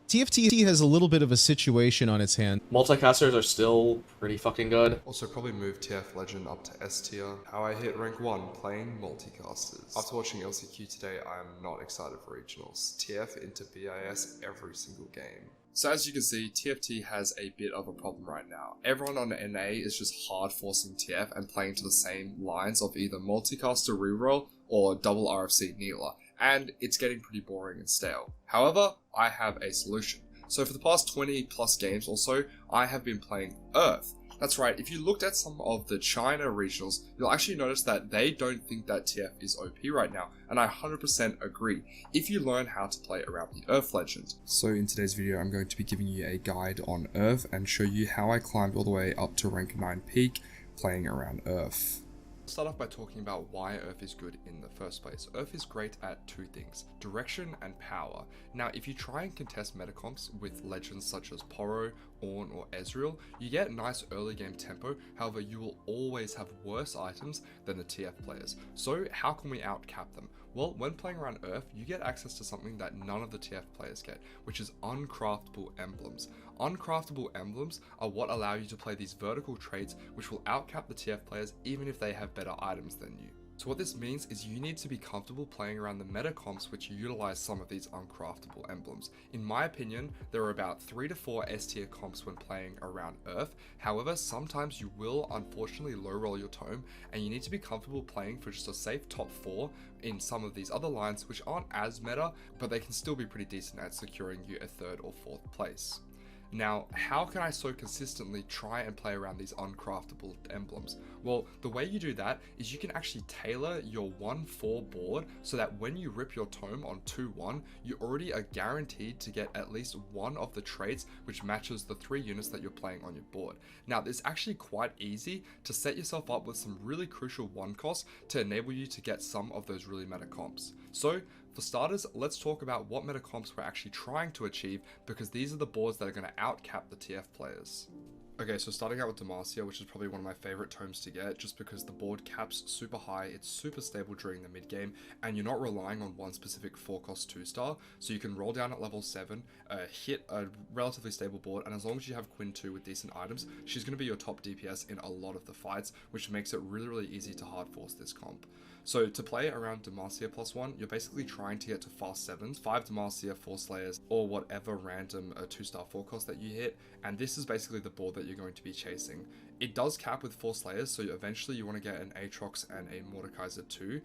TFT has a little bit of a situation on its hand. Multicasters are still pretty fucking good. Also probably moved TF Legend up to S tier. How I hit rank 1 playing multicasters. After watching LCQ today, I am not excited for regionals. TF into BIS every single game. So as you can see, TFT has a bit of a problem right now. Everyone on NA is just hard forcing TF and playing to the same lines of either multicaster reroll or double RFC Neela, and it's getting pretty boring and stale. However, I have a solution. So for the past 20 plus games or so, I have been playing URF. That's right, if you looked at some of the China regionals, you'll actually notice that they don't think that TF is OP right now, and I 100% agree, if you learn how to play around the URF legend. So in today's video, I'm going to be giving you a guide on URF and show you how I climbed all the way up to rank 9 peak playing around URF. Let's start off by talking about why URF is good in the first place. URF is great at two things, direction and power. Now, if you try and contest metacomps with legends such as Poro, Ornn, or Ezreal, you get nice early game tempo, however you will always have worse items than the TF players. So how can we outcap them? Well, when playing around URF, you get access to something that none of the TF players get, which is uncraftable emblems. Uncraftable emblems are what allow you to play these vertical traits which will outcap the TF players even if they have better items than you. So what this means is you need to be comfortable playing around the meta comps which utilize some of these uncraftable emblems. In my opinion, there are about 3 to 4 S tier comps when playing around URF. However, sometimes you will unfortunately low roll your tome and you need to be comfortable playing for just a safe top 4 in some of these other lines which aren't as meta, but they can still be pretty decent at securing you a 3rd or 4th place. Now, how can I so consistently try and play around these uncraftable emblems? Well, the way you do that is you can actually tailor your 1-4 board so that when you rip your tome on 2-1, you already are guaranteed to get at least one of the traits which matches the 3 units that you're playing on your board. Now, it's actually quite easy to set yourself up with some really crucial 1 costs to enable you to get some of those really meta comps. So, for starters, let's talk about what meta comps we're actually trying to achieve, because these are the boards that are going to outcap the TF players. Okay, so starting out with Demacia, which is probably one of my favorite tomes to get, just because the board caps super high, it's super stable during the mid game, and you're not relying on one specific 4-cost 2-star, so you can roll down at level 7, hit a relatively stable board, and as long as you have Quinn 2 with decent items, she's going to be your top DPS in a lot of the fights, which makes it really easy to hard force this comp. So to play around Demacia +1, you're basically trying to get to fast 7s, 5 Demacia, 4 Slayers, or whatever random 2-star 4-cost that you hit, and this is basically the board that you're going to be chasing. It does cap with 4 Slayers, so eventually you want to get an Aatrox and a Mordekaiser too.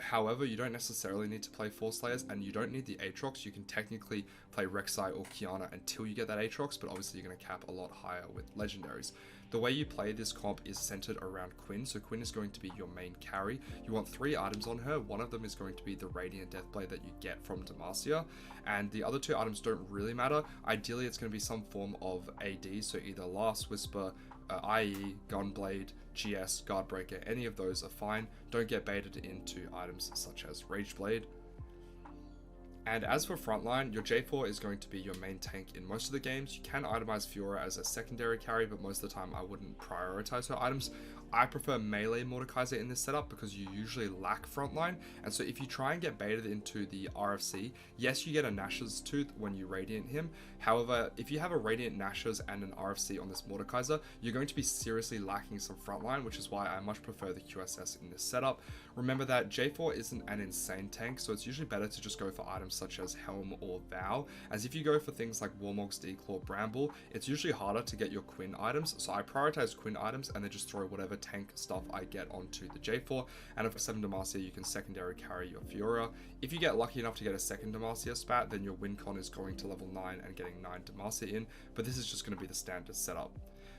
However, you don't necessarily need to play 4 Slayers, and you don't need the Aatrox. You can technically play Rek'Sai or Qiyana until you get that Aatrox, but obviously you're going to cap a lot higher with legendaries. The way you play this comp is centered around Quinn, so Quinn is going to be your main carry. You want 3 items on her. One of them is going to be the Radiant Deathblade that you get from Demacia, and the other 2 items don't really matter. Ideally, it's going to be some form of AD, so either Last Whisper, IE, Gunblade, GS, Guardbreaker, any of those are fine. Don't get baited into items such as Rageblade. And as for frontline, your J4 is going to be your main tank in most of the games. You can itemize Fiora as a secondary carry, but most of the time I wouldn't prioritize her items. I prefer melee Mordekaiser in this setup because you usually lack frontline, and so if you try and get baited into the RFC, yes, you get a Nash's Tooth when you Radiant him. However, if you have a Radiant Nash's and an RFC on this Mordekaiser, you're going to be seriously lacking some frontline, which is why I much prefer the QSS in this setup. Remember that J4 isn't an insane tank, so it's usually better to just go for items such as Helm or Vow, as if you go for things like Warmog's Declaw, Bramble, it's usually harder to get your Quinn items, so I prioritize Quinn items and then just throw whatever tank stuff I get onto the J4, and for 7 Demacia you can secondary carry your Fiora. If you get lucky enough to get a second Demacia spat, then your win con is going to level 9 and getting 9 Demacia in, but this is just going to be the standard setup.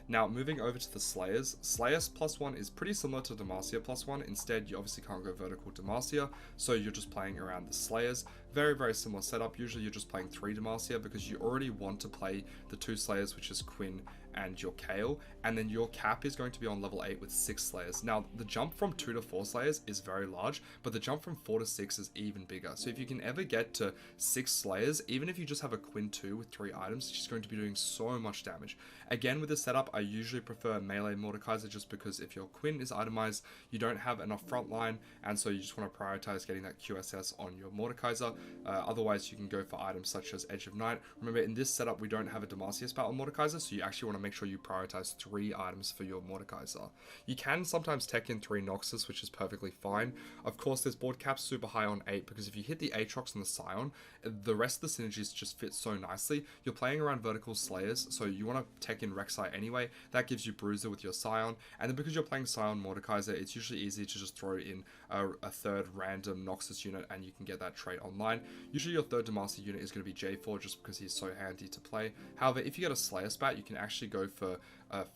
Now, moving over to the Slayers. Slayers +1 is pretty similar to Demacia +1. Instead, you obviously can't go vertical Demacia, so you're just playing around the Slayers. Very similar setup. Usually you're just playing 3 Demacia because you already want to play the 2 Slayers, which is Quinn and your Kale, and then your cap is going to be on level 8 with 6 Slayers. Now, the jump from 2 to 4 Slayers is very large, but the jump from 4 to 6 is even bigger. So if you can ever get to 6 Slayers, even if you just have a Quinn 2 with 3 items, she's going to be doing so much damage. Again, with this setup, I usually prefer melee Mordekaiser just because if your Quinn is itemized, you don't have enough frontline, and so you just want to prioritize getting that QSS on your Mordekaiser. Otherwise, you can go for items such as Edge of Night. Remember, in this setup, we don't have a Demacia spout on Mordekaiser, so you actually want to make sure you prioritize 3 items for your Mordekaiser. You can sometimes tech in 3 Noxus, which is perfectly fine. Of course, this board cap's super high on 8, because if you hit the Aatrox and the Scion, the rest of the synergies just fit so nicely. You're playing around vertical Slayers, so you want to tech in Rek'Sai anyway. That gives you Bruiser with your Scion, and then because you're playing Scion Mordekaiser, it's usually easy to just throw in a third random Noxus unit and you can get that trait online. Usually your third Demacia unit is going to be J4 just because he's so handy to play. However, if you get a Slayer spat, you can actually go for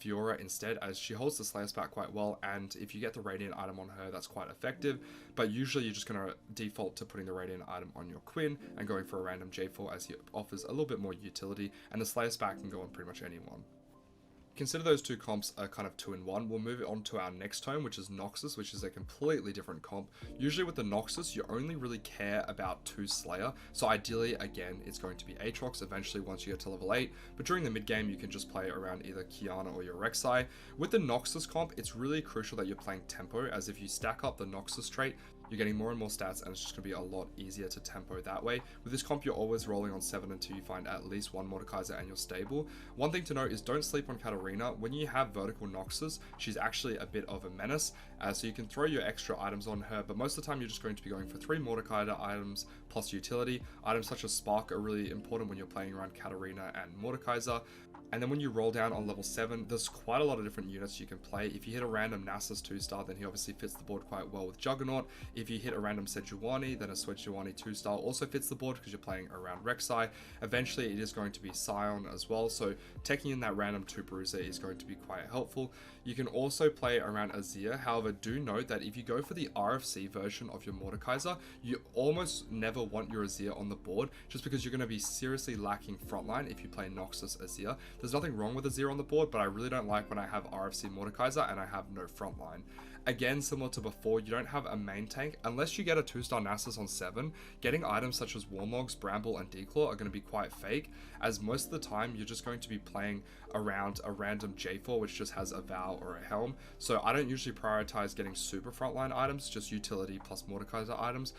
Fiora instead, as she holds the Slayer spat quite well, and if you get the Radiant item on her, that's quite effective. But usually you're just going to default to putting the Radiant item on your Quinn and going for a random J4 as he offers a little bit more utility, and the Slayer spat can go on pretty much anyone. Consider those 2 comps are kind of 2 in 1. We'll move it on to our next tome, which is Noxus, which is a completely different comp. Usually with the Noxus, you only really care about 2 Slayer. So ideally, again, it's going to be Aatrox eventually once you get to level 8. But during the mid game, you can just play around either Kiana or your Rek'Sai. With the Noxus comp, it's really crucial that you're playing tempo, as if you stack up the Noxus trait, you're getting more and more stats, and it's just going to be a lot easier to tempo that way. With this comp, you're always rolling on 7 until you find at least 1 Mordekaiser and you're stable. One thing to note is don't sleep on Katarina. When you have vertical Noxus, she's actually a bit of a menace, so you can throw your extra items on her, but most of the time you're just going to be going for 3 Mordekaiser items plus utility. Items such as Spark are really important when you're playing around Katarina and Mordekaiser. And then when you roll down on level 7, there's quite a lot of different units you can play. If you hit a random Nasus 2-star, then he obviously fits the board quite well with Juggernaut. If you hit a random Sejuani, then a Sejuani 2-star also fits the board because you're playing around Rek'Sai. Eventually, it is going to be Scion as well, so taking in that random 2 Bruiser is going to be quite helpful. You can also play around Azir. However, do note that if you go for the RFC version of your Mordekaiser, you almost never want your Azir on the board, just because you're going to be seriously lacking frontline if you play Noxus Azir. There's nothing wrong with Azir on the board, but I really don't like when I have RFC Mordekaiser and I have no frontline. Again, similar to before, you don't have a main tank. Unless you get a 2-star Nasus on 7, getting items such as Warmogs, Bramble, and Declaw are going to be quite fake, as most of the time you're just going to be playing around a random J4, which just has a Vow or a Helm. So I don't usually prioritize getting super frontline items, just utility plus Mordekaiser items.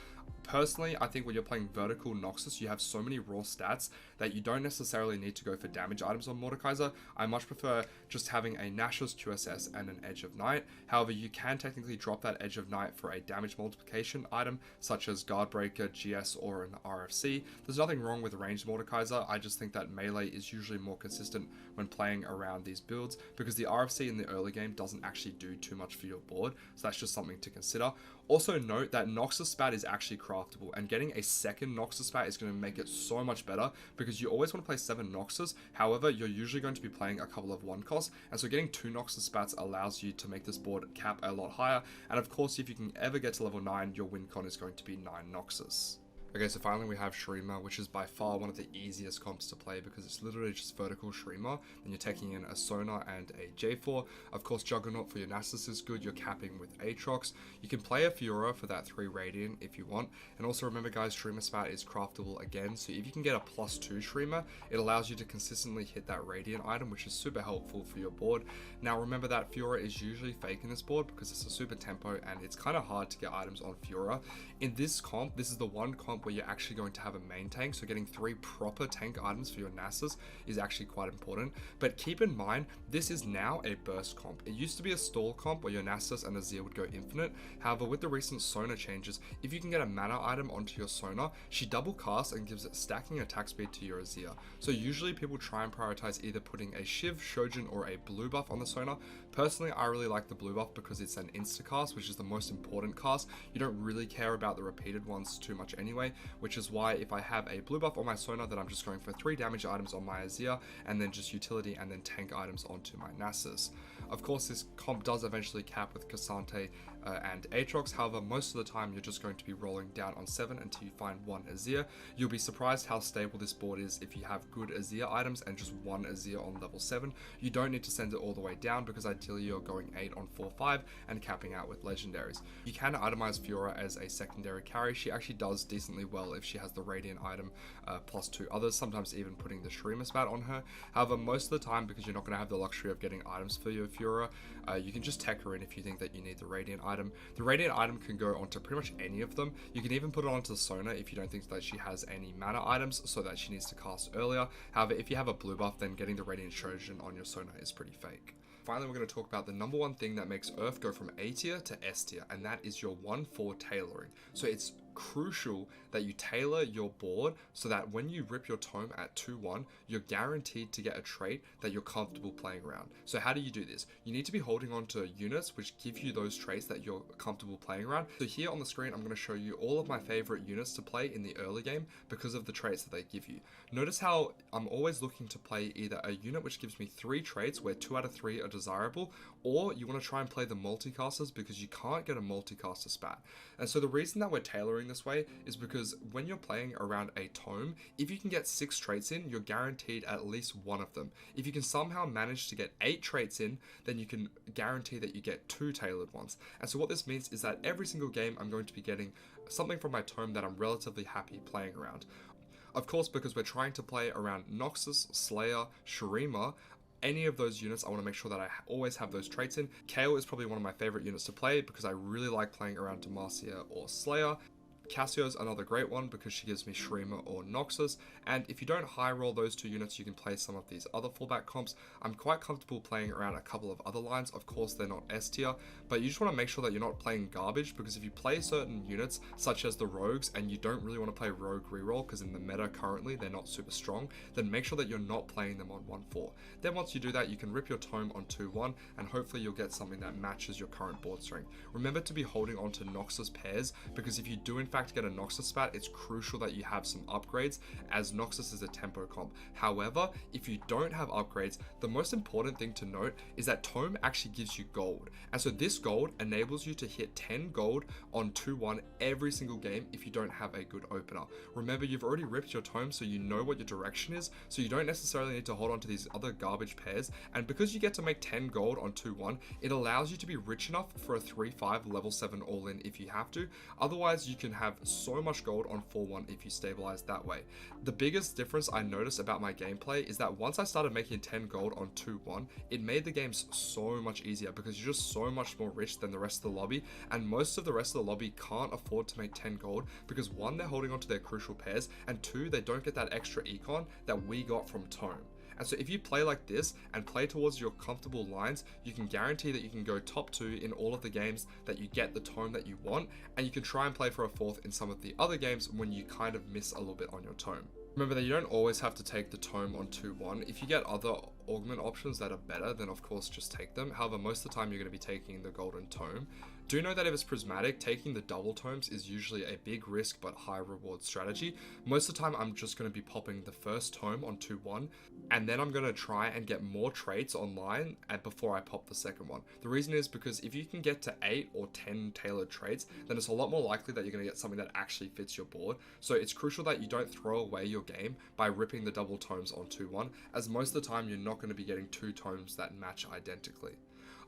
Personally, I think when you're playing vertical Noxus, you have so many raw stats that you don't necessarily need to go for damage items on Mordekaiser. I much prefer just having a Nashor's QSS and an Edge of Night. However, you can technically drop that Edge of Night for a damage multiplication item, such as Guardbreaker, GS, or an RFC. There's nothing wrong with ranged Mordekaiser. I just think that melee is usually more consistent when playing around these builds, because the RFC in the early game doesn't actually do too much for your board, so that's just something to consider. Also note that Noxus Spat is actually craftable, and getting a second Noxus Spat is going to make it so much better, because you always want to play 7 Noxus. However, you're usually going to be playing a couple of 1 costs, and so getting 2 Noxus Spats allows you to make this board cap a lot higher. And of course, if you can ever get to level 9, your win con is going to be 9 Noxus. Okay, so finally we have Shurima, which is by far one of the easiest comps to play because it's literally just vertical Shurima, and you're taking in a Sona and a J4. Of course, Juggernaut for your Nasus is good, you're capping with Aatrox. You can play a Fiora for that 3 Radiant if you want, and also remember guys, Shurima Spat is craftable again, so if you can get a +2 Shurima, it allows you to consistently hit that Radiant item, which is super helpful for your board. Now remember that Fiora is usually fake in this board because it's a super tempo and it's kind of hard to get items on Fiora. In this comp, this is the one comp where you're actually going to have a main tank, so getting 3 proper tank items for your Nasus is actually quite important. But keep in mind, this is now a burst comp. It used to be a stall comp where your Nasus and Azir would go infinite. However, with the recent Sona changes, if you can get a mana item onto your Sona, she double casts and gives it stacking attack speed to your Azir. So usually people try and prioritize either putting a Shiv, Shojin, or a blue buff on the Sona. Personally, I really like the blue buff because it's an insta cast, which is the most important cast. You don't really care about the repeated ones too much anyway, which is why if I have a blue buff on my Sona, then I'm just going for 3 damage items on my Azir, and then just utility and then tank items onto my Nasus. Of course, this comp does eventually cap with Cassante and Aatrox. However, most of the time you're just going to be rolling down on 7 until you find one Azir. You'll be surprised how stable this board is if you have good Azir items and just one Azir on level 7. You don't need to send it all the way down because ideally you're going 8 on 4-5 and capping out with legendaries. You can itemize Fiora as a secondary carry. She actually does decently well if she has the Radiant item plus 2 others, sometimes even putting the Shurima spat on her. However, most of the time, because you're not going to have the luxury of getting items for your Fiora, you can just tech her in if you think that you need the Radiant item. The Radiant item can go onto pretty much any of them. You can even put it onto Sona if you don't think that she has any mana items so that she needs to cast earlier. However, if you have a blue buff, then getting the Radiant Trojan on your Sona is pretty fake. Finally, we're going to talk about the number one thing that makes URF go from A tier to S tier, and that is your 1-4 tailoring. So it's crucial that you tailor your board so that when you rip your tome at 2-1, you're guaranteed to get a trait that you're comfortable playing around. So how do you do this? You need to be holding on to units which give you those traits that you're comfortable playing around. So here on the screen, I'm going to show you all of my favorite units to play in the early game because of the traits that they give you. Notice how I'm always looking to play either a unit which gives me 3 traits where 2 out of 3 are desirable, or you want to try and play the multicasters because you can't get a multicaster spat. And so the reason that we're tailoring this way is because when you're playing around a tome, if you can get 6 traits in, you're guaranteed at least one of them. If you can somehow manage to get 8 traits in, then you can guarantee that you get 2 tailored ones. And so what this means is that every single game I'm going to be getting something from my tome that I'm relatively happy playing around. Of course, because we're trying to play around Noxus, Slayer, Shurima, any of those units, I want to make sure that I always have those traits in. Kayle is probably one of my favorite units to play because I really like playing around Demacia or Slayer. Cassio's another great one because she gives me Shurima or Noxus, and if you don't high roll those 2 units, you can play some of these other fallback comps. I'm quite comfortable playing around a couple of other lines. Of course, they're not S tier, but you just want to make sure that you're not playing garbage, because if you play certain units such as the rogues and you don't really want to play rogue reroll because in the meta currently they're not super strong, then make sure that you're not playing them on 1-4. Then once you do that, you can rip your tome on 2-1 and hopefully you'll get something that matches your current board strength. Remember to be holding on to Noxus pairs, because if you do in fact get a Noxus spat, it's crucial that you have some upgrades, as Noxus is a tempo comp. However, if you don't have upgrades, the most important thing to note is that tome actually gives you gold, and so this gold enables you to hit 10 gold on 2-1 every single game if you don't have a good opener. Remember, you've already ripped your tome, so you know what your direction is, so you don't necessarily need to hold on to these other garbage pairs, and because you get to make 10 gold on 2-1, it allows you to be rich enough for a 3-5 level 7 all-in if you have to. Otherwise, you can have so much gold on 4-1 if you stabilize that way. The biggest difference I noticed about my gameplay is that once I started making 10 gold on 2-1, it made the games so much easier because you're just so much more rich than the rest of the lobby, and most of the rest of the lobby can't afford to make 10 gold because 1, they're holding on to their crucial pairs, and 2, they don't get that extra econ that we got from tome. And so if you play like this and play towards your comfortable lines, you can guarantee that you can go top 2 in all of the games that you get the tome that you want, and you can try and play for a 4th in some of the other games when you kind of miss a little bit on your tome. Remember that you don't always have to take the tome on 2-1. If you get other augment options that are better, then of course just take them. However, most of the time you're going to be taking the golden tome. Do know that if it's prismatic, taking the double tomes is usually a big risk but high reward strategy. Most of the time I'm just going to be popping the first tome on 2-1, and then I'm going to try and get more traits online before I pop the second one. The reason is because if you can get to 8 or 10 tailored traits, then it's a lot more likely that you're going to get something that actually fits your board. So it's crucial that you don't throw away your game by ripping the double tomes on 2-1, as most of the time you're not going to be getting 2 tomes that match identically.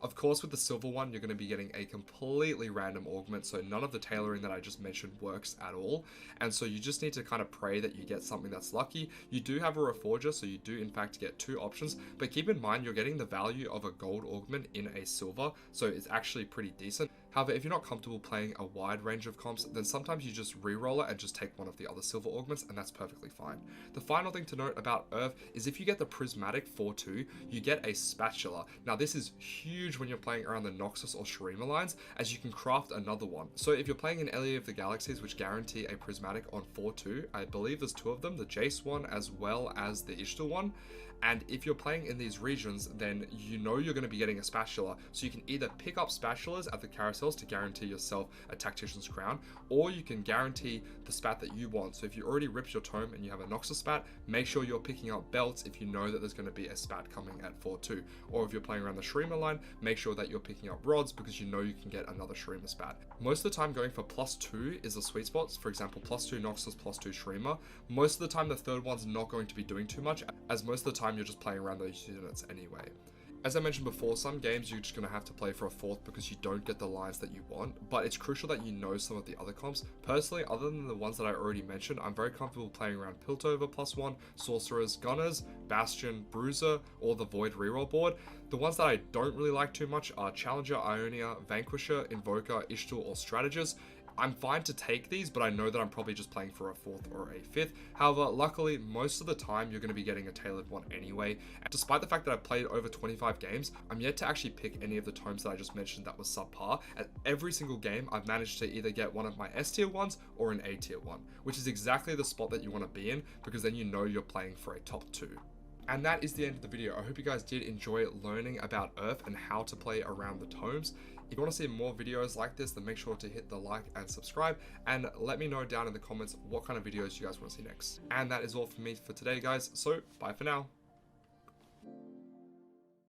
Of course, with the silver one, you're going to be getting a completely random augment, so none of the tailoring that I just mentioned works at all, and so you just need to kind of pray that you get something that's lucky. You do have a Reforger, so you do in fact get 2 options, but keep in mind you're getting the value of a gold augment in a silver, so it's actually pretty decent. However, if you're not comfortable playing a wide range of comps, then sometimes you just re-roll it and just take one of the other silver augments, and that's perfectly fine. The final thing to note about URF is if you get the prismatic 4-2, you get a spatula. Now this is huge when you're playing around the Noxus or Shurima lines, as you can craft another one. So if you're playing in LA of the Galaxies, which guarantee a prismatic on 4-2, I believe there's 2 of them, the Jace one as well as the Ishtar one. And if you're playing in these regions, then you know you're going to be getting a spatula, so you can either pick up spatulas at the carousel details to guarantee yourself a tactician's crown, or you can guarantee the spat that you want. So if you already ripped your tome and you have a Noxus spat, make sure you're picking up belts if you know that there's going to be a spat coming at 4-2. Or if you're playing around the Shurima line, make sure that you're picking up rods because you know you can get another Shurima spat. Most of the time going for +2 is the sweet spot. For example, +2 Noxus, +2 Shurima. Most of the time the third one's not going to be doing too much, as most of the time you're just playing around those units anyway. As I mentioned before, some games you're just going to have to play for a 4th because you don't get the lines that you want, but it's crucial that you know some of the other comps. Personally, other than the ones that I already mentioned, I'm very comfortable playing around Piltover +1, Sorcerers, Gunners, Bastion, Bruiser, or the Void reroll board. The ones that I don't really like too much are Challenger, Ionia, Vanquisher, Invoker, Ishtal, or Strategist. I'm fine to take these, but I know that I'm probably just playing for a 4th or a 5th. However, luckily, most of the time you're going to be getting a tailored one anyway. And despite the fact that I've played over 25 games, I'm yet to actually pick any of the tomes that I just mentioned that was subpar. At every single game, I've managed to either get one of my S tier ones or an A tier one, which is exactly the spot that you want to be in, because then you know you're playing for a top 2. And that is the end of the video. I hope you guys did enjoy learning about URF and how to play around the tomes. If you want to see more videos like this, then make sure to hit the like and subscribe, and let me know down in the comments what kind of videos you guys want to see next. And that is all for me for today, guys. So bye for now.